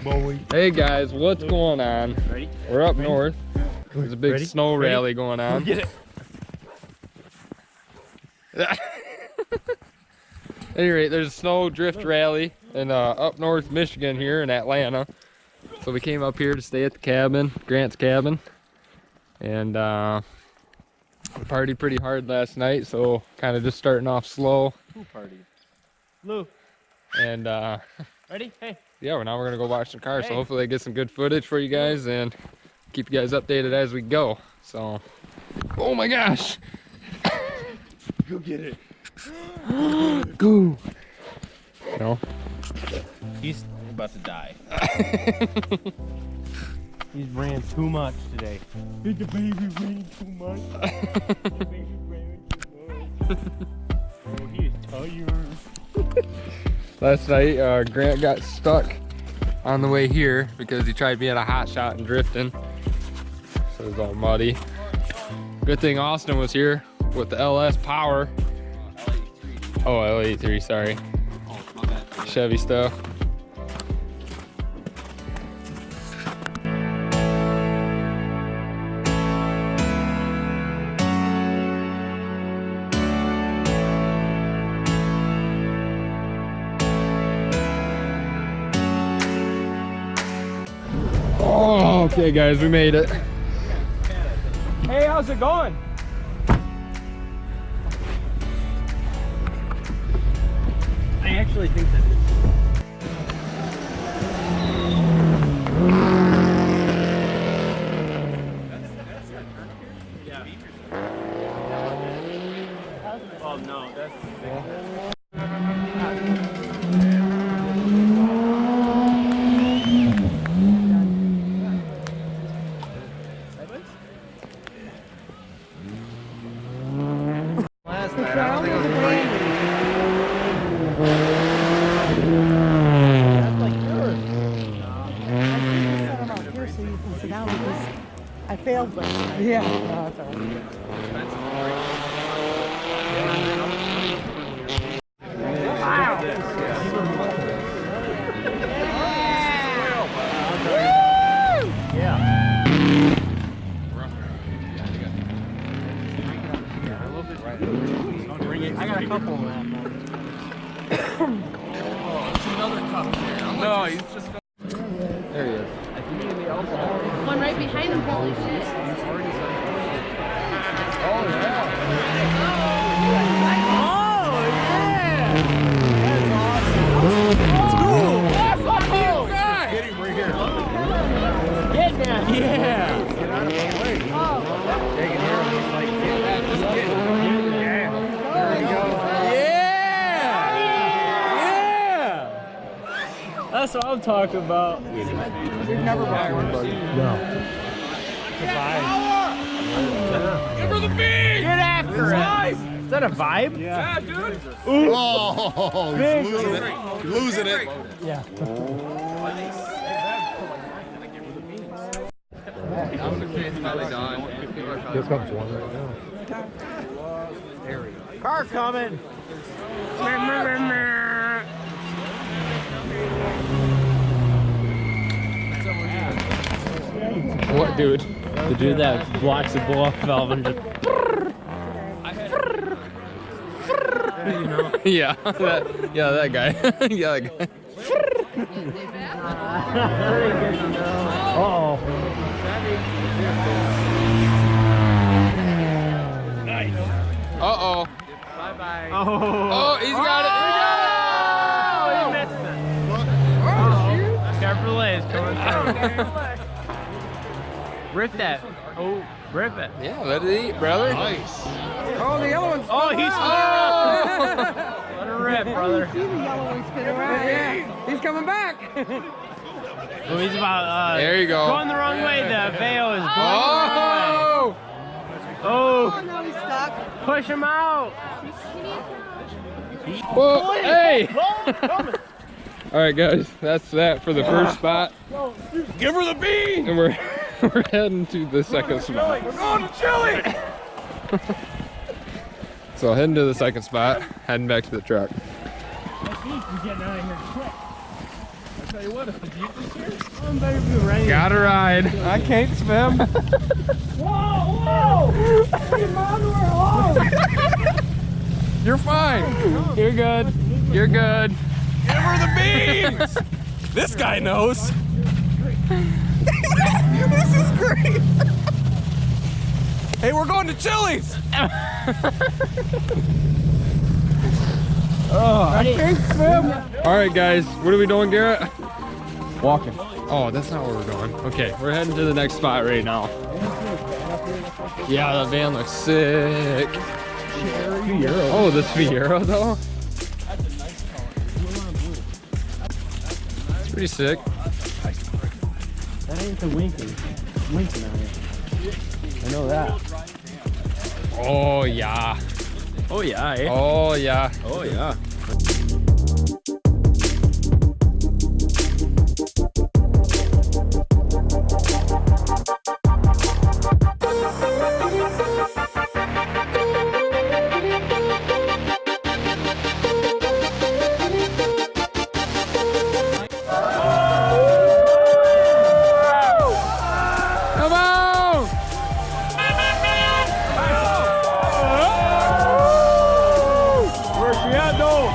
boy. Hey guys, what's going on? Ready? We're up north. There's a big snow rally going on. Get it. Any rate, there's a snow drift rally in up north Michigan here in Atlanta. So we came up here to stay at the cabin, Grant's cabin. And we partied pretty hard last night, so kind of just starting off slow. Who partied? Lou. And Ready? Hey. yeah, now we're gonna go watch some cars. Hey. So hopefully I get some good footage for you guys and keep you guys updated as we go. So, oh my gosh! Go get it. Go! No. He's about to die. He's ran too much today. The baby ran too much. The baby ran too much. Oh, he is tired. Last night, Grant got stuck on the way here because he tried being a hot shot and drifting. So it was all muddy. Good thing Austin was here with the LS power. Oh, L83, sorry. Chevy stuff. Oh, okay guys, we made it. Hey, how's it going? I actually think that is. Yeah. Oh no, that's I failed, but yeah. No, that's all I got a couple of them. It's another cup there. No, he's just. There he is. One right behind him, holy shit. Oh yeah. That's awesome. Get him right here. Get down. Yeah. Get out of my way. Take it here. He's like, get that. Just get it. Yeah. There we go. Yeah. Yeah. That's what I'm talking about. We've never bought one, buddy. No. It's a vibe. Give her the beat! Get after it! Is that a vibe? Yeah, dude. Ooh. Oh, he's losing it. He's losing it. Yeah. Here comes one right now. There we go. Car coming. What, dude? The dude that blocks the blow-off valve and just. You know. Yeah, that guy. Yeah, that guy. Uh-oh. Uh-oh. Bye-bye. Oh, he's got it. Oh, he missed it. Uh-oh. Chevrolet is coming through. Rip that. Oh, rip it. Yeah, let it eat, brother. Nice. Oh, the yellow one's Oh, he's Oh! Let her rip, brother. See the yellow one spin around. Yeah, he's coming back. Oh, he's about There you go. going the wrong way. The veil is going Oh! the wrong way. Oh, Oh, now he's stuck. push him out. Whoa, hey! All right, guys, that's that for the first spot. Give her the bean. And we're heading to the second spot. We're going to Chile. So heading to the second spot, heading back to the truck. We're getting out of here quick. Got a ride. I can't swim. You're fine. You're good. You're good. Give her the beans! This guy knows. This is great. Hey, we're going to Chili's. I can't swim. All right, guys. What are we doing, Garrett? Walking. Oh, that's not where we're going. Okay, we're heading to the next spot right now. Yeah, the van looks sick. Oh, this Fiero though. It's pretty sick. That ain't the winking. Winking on it. I know that. Oh yeah. Oh yeah, eh? Oh yeah. Oh yeah. Come on! Where's she at though?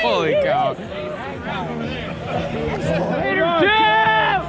Holy cow. Later, Jim!